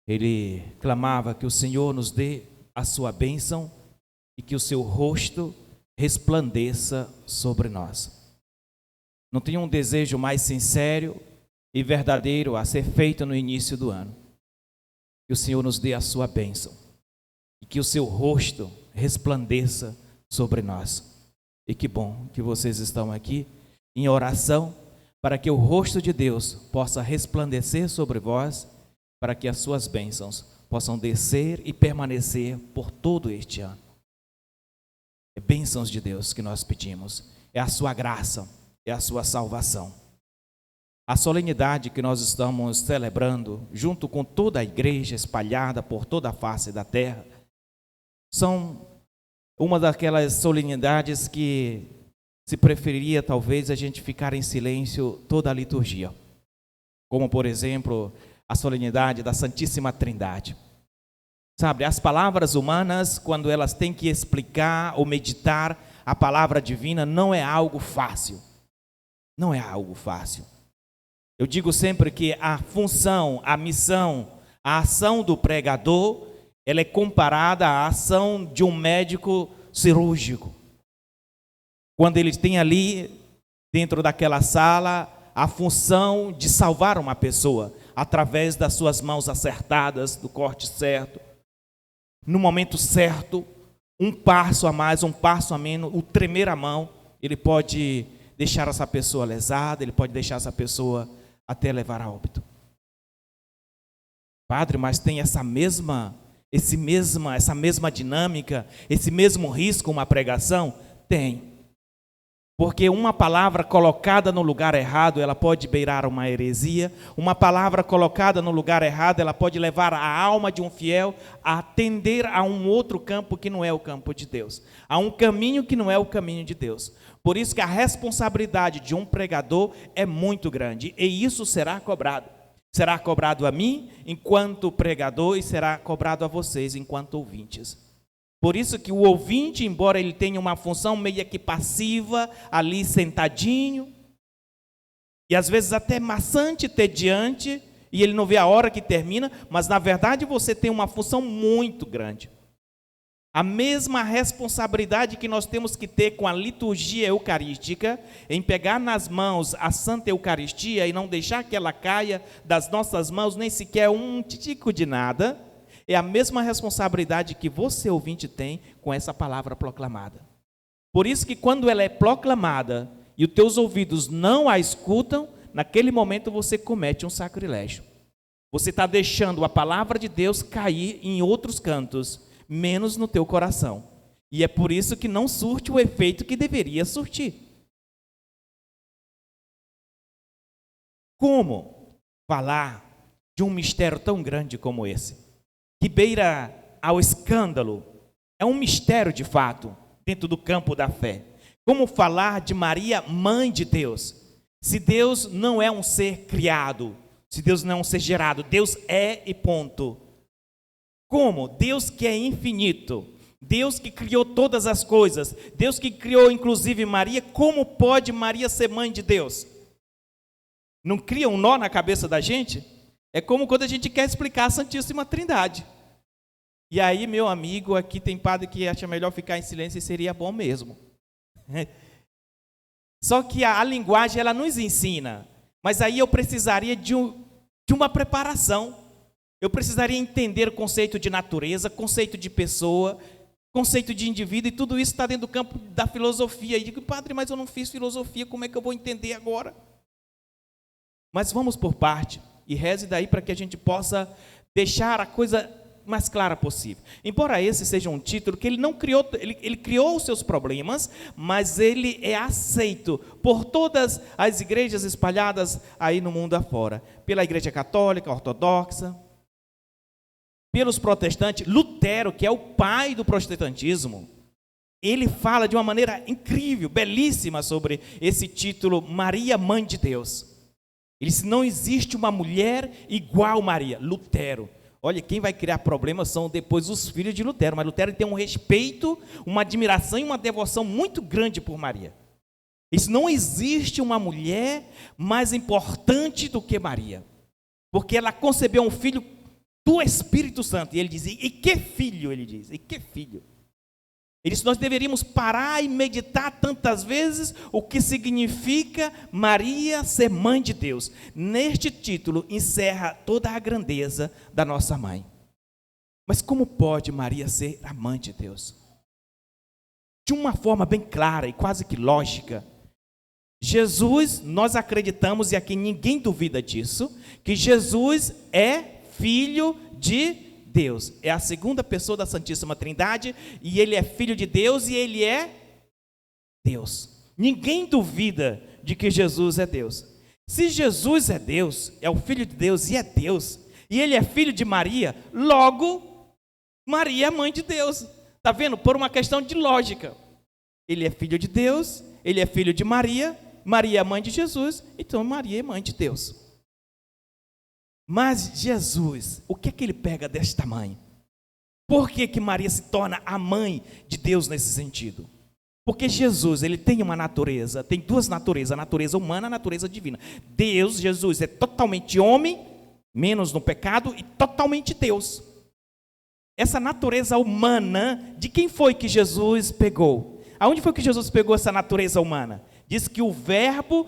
ele clamava que o Senhor nos dê a sua bênção e que o seu rosto resplandeça sobre nós. Não tem um desejo mais sincero e verdadeiro a ser feito no início do ano. Que o Senhor nos dê a sua bênção e que o seu rosto resplandeça sobre nós. E que bom que vocês estão aqui em oração para que o rosto de Deus possa resplandecer sobre vós, para que as suas bênçãos possam descer e permanecer por todo este ano. É bênçãos de Deus que nós pedimos, é a sua graça, é a sua salvação. A solenidade que nós estamos celebrando, junto com toda a igreja espalhada por toda a face da terra, são uma daquelas solenidades que se preferiria talvez a gente ficar em silêncio toda a liturgia. Como, por exemplo, a solenidade da Santíssima Trindade. Sabe, as palavras humanas, quando elas têm que explicar ou meditar a palavra divina, não é algo fácil. Não é algo fácil. Eu digo sempre que a função, a missão, a ação do pregador, ela é comparada à ação de um médico cirúrgico. Quando ele tem ali, dentro daquela sala, a função de salvar uma pessoa, através das suas mãos acertadas, do corte certo, no momento certo, um passo a mais, um passo a menos, o tremer a mão, ele pode deixar essa pessoa lesada, ele pode deixar essa pessoa até levar a óbito. Padre, mas tem essa mesma dinâmica, esse mesmo risco uma pregação? Tem. Porque uma palavra colocada no lugar errado, ela pode beirar uma heresia. Uma palavra colocada no lugar errado, ela pode levar a alma de um fiel a tender a um outro campo que não é o campo de Deus, a um caminho que não é o caminho de Deus. Por isso que a responsabilidade de um pregador é muito grande, e isso será cobrado. Será cobrado a mim, enquanto pregador, e será cobrado a vocês, enquanto ouvintes. Por isso que o ouvinte, embora ele tenha uma função meio que passiva, ali sentadinho, e às vezes até maçante, tediante, e ele não vê a hora que termina, mas na verdade você tem uma função muito grande. A mesma responsabilidade que nós temos que ter com a liturgia eucarística, em pegar nas mãos a Santa Eucaristia e não deixar que ela caia das nossas mãos, nem sequer um tico de nada, é a mesma responsabilidade que você, ouvinte, tem com essa palavra proclamada. Por isso que quando ela é proclamada e os teus ouvidos não a escutam, naquele momento você comete um sacrilégio. Você está deixando a palavra de Deus cair em outros cantos, menos no teu coração. E é por isso que não surte o efeito que deveria surtir. Como falar de um mistério tão grande como esse, que beira ao escândalo? É um mistério de fato, dentro do campo da fé. Como falar de Maria, mãe de Deus? Se Deus não é um ser criado, se Deus não é um ser gerado, Deus é e ponto. Como? Deus que é infinito, Deus que criou todas as coisas, Deus que criou inclusive Maria, como pode Maria ser mãe de Deus? Não cria um nó na cabeça da gente? É como quando a gente quer explicar a Santíssima Trindade. E aí, meu amigo, aqui tem padre que acha melhor ficar em silêncio e seria bom mesmo. Só que a linguagem, ela nos ensina. Mas aí eu precisaria de uma preparação. Eu precisaria entender o conceito de natureza, conceito de pessoa, conceito de indivíduo, e tudo isso está dentro do campo da filosofia. E digo, padre, mas eu não fiz filosofia, como é que eu vou entender agora? Mas vamos por parte. E reze daí para que a gente possa deixar a coisa mais clara possível. Embora esse seja um título que ele não criou, ele criou os seus problemas, mas ele é aceito por todas as igrejas espalhadas aí no mundo afora. Pela igreja católica, ortodoxa, pelos protestantes. Lutero, que é o pai do protestantismo, ele fala de uma maneira incrível, belíssima sobre esse título, Maria, Mãe de Deus. Ele diz, não existe uma mulher igual Maria. Lutero. Olha, quem vai criar problemas são depois os filhos de Lutero. Mas Lutero tem um respeito, uma admiração e uma devoção muito grande por Maria. Isso, não existe uma mulher mais importante do que Maria. Porque ela concebeu um filho do Espírito Santo. E ele diz, e que filho? Ele diz, e que filho? Ele disse, nós deveríamos parar e meditar tantas vezes o que significa Maria ser mãe de Deus. Neste título encerra toda a grandeza da nossa mãe. Mas como pode Maria ser a mãe de Deus? De uma forma bem clara e quase que lógica, Jesus, nós acreditamos, e aqui ninguém duvida disso, que Jesus é filho de Deus. É a segunda pessoa da Santíssima Trindade, e ele é filho de Deus e ele é Deus. Ninguém duvida de que Jesus é Deus. Se Jesus é Deus, é o filho de Deus e é Deus, e ele é filho de Maria, logo, Maria é mãe de Deus. Está vendo? Por uma questão de lógica. Ele é filho de Deus, ele é filho de Maria, Maria é mãe de Jesus, então Maria é mãe de Deus. Mas Jesus, o que é que ele pega desta mãe? Por que que Maria se torna a mãe de Deus nesse sentido? Porque Jesus, ele tem uma natureza, tem duas naturezas, a natureza humana e a natureza divina. Deus, Jesus, é totalmente homem, menos no pecado, e totalmente Deus. Essa natureza humana, de quem foi que Jesus pegou? Aonde foi que Jesus pegou essa natureza humana? Diz que o verbo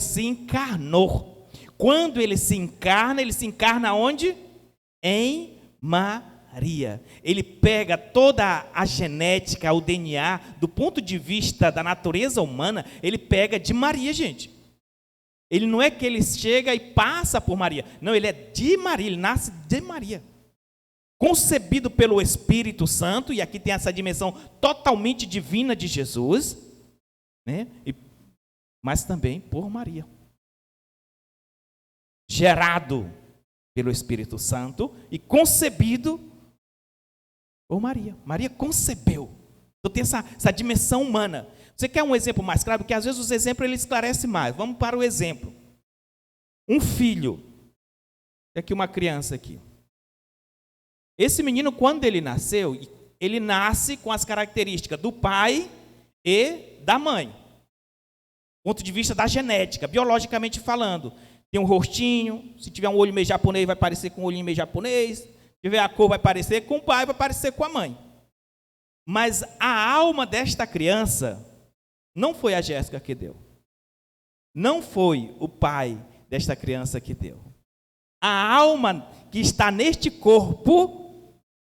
se encarnou. Quando ele se encarna onde? Em Maria. Ele pega toda a genética, o DNA, do ponto de vista da natureza humana, ele pega de Maria, gente. Ele não é que ele chega e passa por Maria. Não, ele é de Maria, ele nasce de Maria. Concebido pelo Espírito Santo, e aqui tem essa dimensão totalmente divina de Jesus, né? Mas também por Maria. Gerado pelo Espírito Santo e concebido por Maria. Maria concebeu. Então tem essa dimensão humana. Você quer um exemplo mais claro? Porque às vezes os exemplos ele esclarece mais. Vamos para o exemplo. Um filho. Tem aqui uma criança aqui. Esse menino, quando ele nasceu, ele nasce com as características do pai e da mãe. Ponto de vista da genética, biologicamente falando. Tem um rostinho, se tiver um olho meio japonês, vai parecer com um olhinho meio japonês. Se tiver a cor, vai parecer com o pai, vai parecer com a mãe. Mas a alma desta criança não foi a Jéssica que deu. Não foi o pai desta criança que deu. A alma que está neste corpo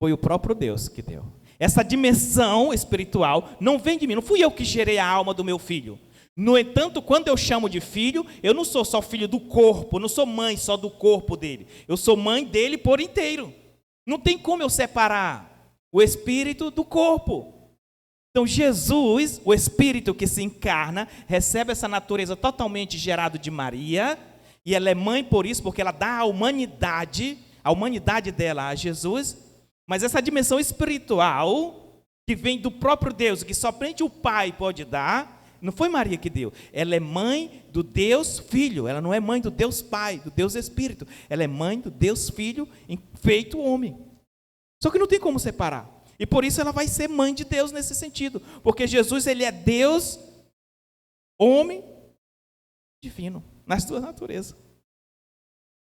foi o próprio Deus que deu. Essa dimensão espiritual não vem de mim. Não fui eu que gerei a alma do meu filho. No entanto, quando eu chamo de filho, eu não sou só filho do corpo, não sou mãe só do corpo dele. Eu sou mãe dele por inteiro. Não tem como eu separar o espírito do corpo. Então Jesus, o espírito que se encarna, recebe essa natureza totalmente gerada de Maria, e ela é mãe por isso, porque ela dá a humanidade dela a Jesus, mas essa dimensão espiritual, que vem do próprio Deus, que somente o Pai pode dar, não foi Maria que deu. Ela é mãe do Deus Filho. Ela não é mãe do Deus Pai, do Deus Espírito. Ela é mãe do Deus Filho feito homem. Só que não tem como separar. E por isso ela vai ser mãe de Deus nesse sentido. Porque Jesus, ele é Deus, homem, divino, nas duas naturezas.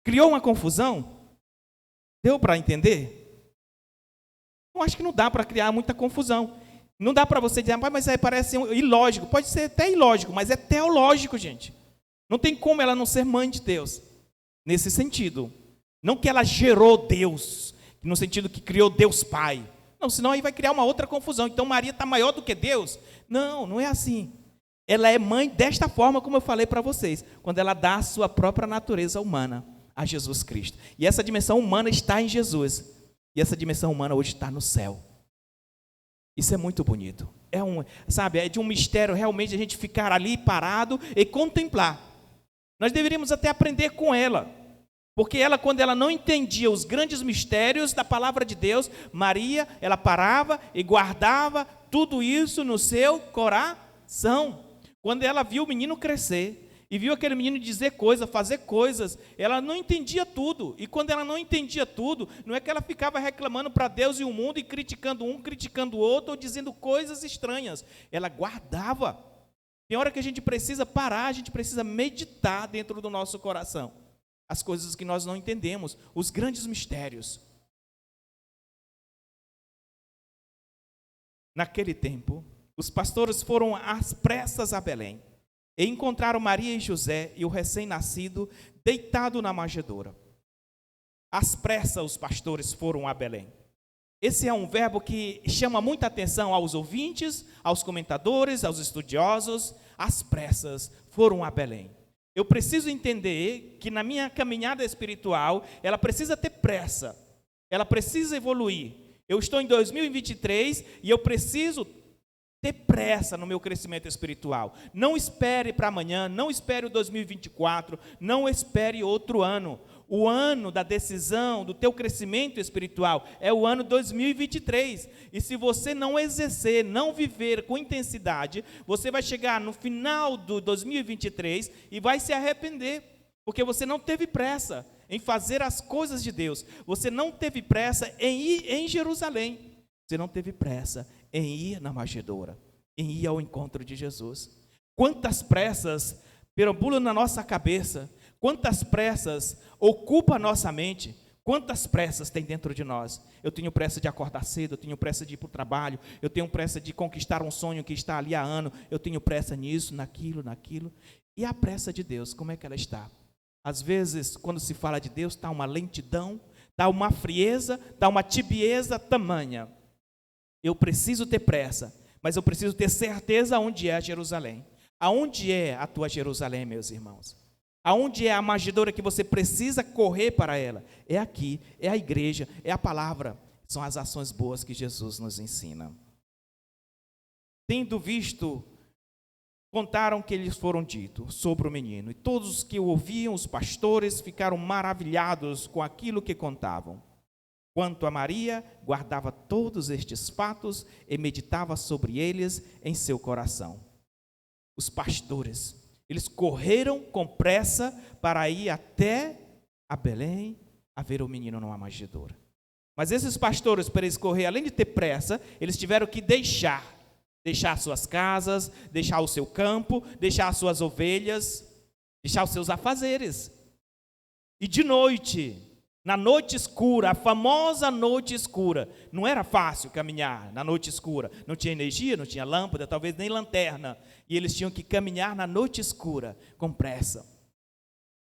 Criou uma confusão? Deu para entender? Eu acho que não dá para criar muita confusão. Não dá para você dizer, mas aí parece ilógico. Pode ser até ilógico, mas é teológico, gente. Não tem como ela não ser mãe de Deus. Nesse sentido. Não que ela gerou Deus, no sentido que criou Deus Pai. Não, senão aí vai criar uma outra confusão. Então Maria está maior do que Deus? Não, não é assim. Ela é mãe desta forma, como eu falei para vocês, quando ela dá a sua própria natureza humana a Jesus Cristo. E essa dimensão humana está em Jesus. E essa dimensão humana hoje está no céu. Isso é muito bonito. É de um mistério realmente a gente ficar ali parado e contemplar. Nós deveríamos até aprender com ela. Porque ela, quando ela não entendia os grandes mistérios da palavra de Deus, Maria, ela parava e guardava tudo isso no seu coração. Quando ela viu o menino crescer, e viu aquele menino dizer coisas, fazer coisas, ela não entendia tudo. E quando ela não entendia tudo, não é que ela ficava reclamando para Deus e o mundo, e criticando um, criticando o outro, ou dizendo coisas estranhas. Ela guardava. Tem hora que a gente precisa parar, a gente precisa meditar dentro do nosso coração as coisas que nós não entendemos, os grandes mistérios. Naquele tempo, os pastores foram às pressas a Belém e encontraram Maria e José e o recém-nascido deitado na manjedoura. Às pressas os pastores foram a Belém. Esse é um verbo que chama muita atenção aos ouvintes, aos comentadores, aos estudiosos. Às pressas foram a Belém. Eu preciso entender que na minha caminhada espiritual, ela precisa ter pressa, ela precisa evoluir. Eu estou em 2023 e eu preciso ter pressa no meu crescimento espiritual. Não espere para amanhã, não espere o 2024, não espere outro ano. O ano da decisão, do teu crescimento espiritual, é o ano 2023. E se você não exercer, não viver com intensidade, você vai chegar no final do 2023 e vai se arrepender, porque você não teve pressa em fazer as coisas de Deus. Você não teve pressa em ir em Jerusalém. Você não teve pressa em ir na manjedoura, em ir ao encontro de Jesus. Quantas pressas perambulam na nossa cabeça, quantas pressas ocupam a nossa mente, quantas pressas tem dentro de nós. Eu tenho pressa de acordar cedo, eu tenho pressa de ir para o trabalho, eu tenho pressa de conquistar um sonho que está ali há anos, eu tenho pressa nisso, naquilo. E a pressa de Deus, como é que ela está? Às vezes, quando se fala de Deus, está uma lentidão, está uma frieza, está uma tibieza tamanha. Eu preciso ter pressa, mas eu preciso ter certeza onde é Jerusalém. Aonde é a tua Jerusalém, meus irmãos? Aonde é a manjedoura que você precisa correr para ela? É aqui, é a igreja, é a palavra. São as ações boas que Jesus nos ensina. Tendo visto, contaram que lhes foram dito sobre o menino. E todos os que o ouviam, os pastores, ficaram maravilhados com aquilo que contavam. Quanto a Maria, guardava todos estes fatos e meditava sobre eles em seu coração. Os pastores, eles correram com pressa para ir até a Belém a ver o menino numa manjedoura. Mas esses pastores, para eles correr, além de ter pressa, eles tiveram que deixar suas casas, deixar o seu campo, deixar as suas ovelhas, deixar os seus afazeres. E de noite, na noite escura, a famosa noite escura, não era fácil caminhar na noite escura, não tinha energia, não tinha lâmpada, talvez nem lanterna, e eles tinham que caminhar na noite escura, com pressa.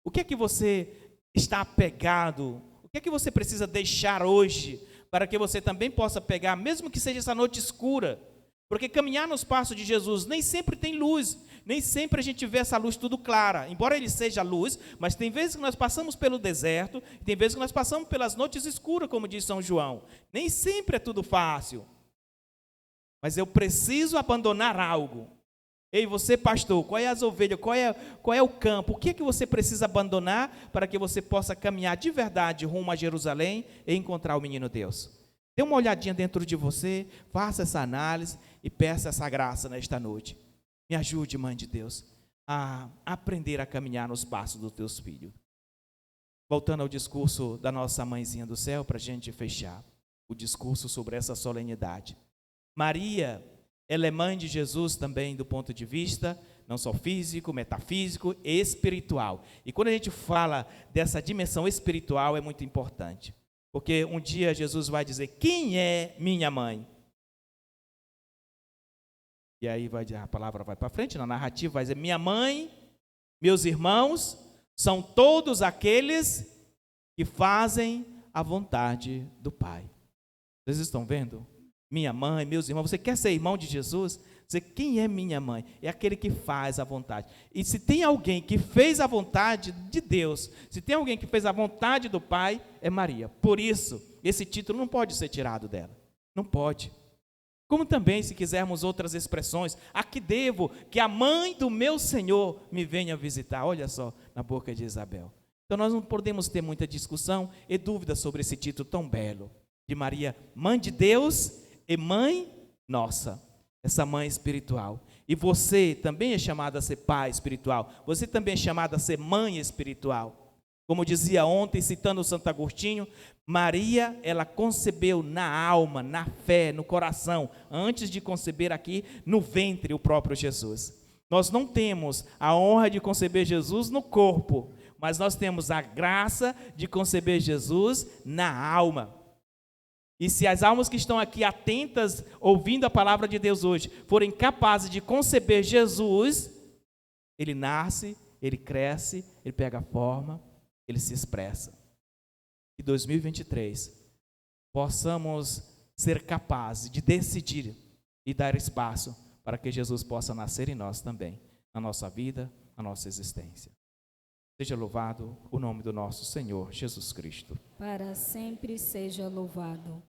O que é que você está apegado? O que é que você precisa deixar hoje, para que você também possa pegar, mesmo que seja essa noite escura? Porque caminhar nos passos de Jesus nem sempre tem luz, nem sempre a gente vê essa luz tudo clara, embora ele seja luz, mas tem vezes que nós passamos pelo deserto, tem vezes que nós passamos pelas noites escuras, como diz São João, nem sempre é tudo fácil, mas eu preciso abandonar algo. Ei, você pastor, qual é as ovelhas, qual é o campo, o que é que você precisa abandonar para que você possa caminhar de verdade rumo a Jerusalém e encontrar o menino Deus? Dê uma olhadinha dentro de você, faça essa análise e peça essa graça nesta noite. Me ajude, Mãe de Deus, a aprender a caminhar nos passos dos teus filhos. Voltando ao discurso da nossa mãezinha do céu, para a gente fechar o discurso sobre essa solenidade. Maria, ela é mãe de Jesus também do ponto de vista, não só físico, metafísico e espiritual. E quando a gente fala dessa dimensão espiritual, é muito importante. Porque um dia Jesus vai dizer, quem é minha mãe? E aí a palavra vai para frente, na narrativa vai dizer, minha mãe, meus irmãos, são todos aqueles que fazem a vontade do Pai. Vocês estão vendo? Minha mãe, meus irmãos, você quer ser irmão de Jesus? Dizer, quem é minha mãe? É aquele que faz a vontade. E se tem alguém que fez a vontade de Deus, se tem alguém que fez a vontade do Pai, é Maria. Por isso, esse título não pode ser tirado dela. Não pode. Como também, se quisermos outras expressões, a que devo que a mãe do meu Senhor me venha visitar. Olha só, na boca de Isabel. Então nós não podemos ter muita discussão e dúvida sobre esse título tão belo. De Maria, mãe de Deus e mãe nossa. Essa mãe espiritual. E você também é chamado a ser pai espiritual. Você também é chamado a ser mãe espiritual. Como dizia ontem, citando Santo Agostinho, Maria, ela concebeu na alma, na fé, no coração, antes de conceber aqui no ventre o próprio Jesus. Nós não temos a honra de conceber Jesus no corpo, mas nós temos a graça de conceber Jesus na alma. E se as almas que estão aqui atentas, ouvindo a palavra de Deus hoje, forem capazes de conceber Jesus, ele nasce, ele cresce, ele pega forma, ele se expressa. Que 2023 possamos ser capazes de decidir e dar espaço para que Jesus possa nascer em nós também, na nossa vida, na nossa existência. Seja louvado o nome do nosso Senhor Jesus Cristo. Para sempre seja louvado.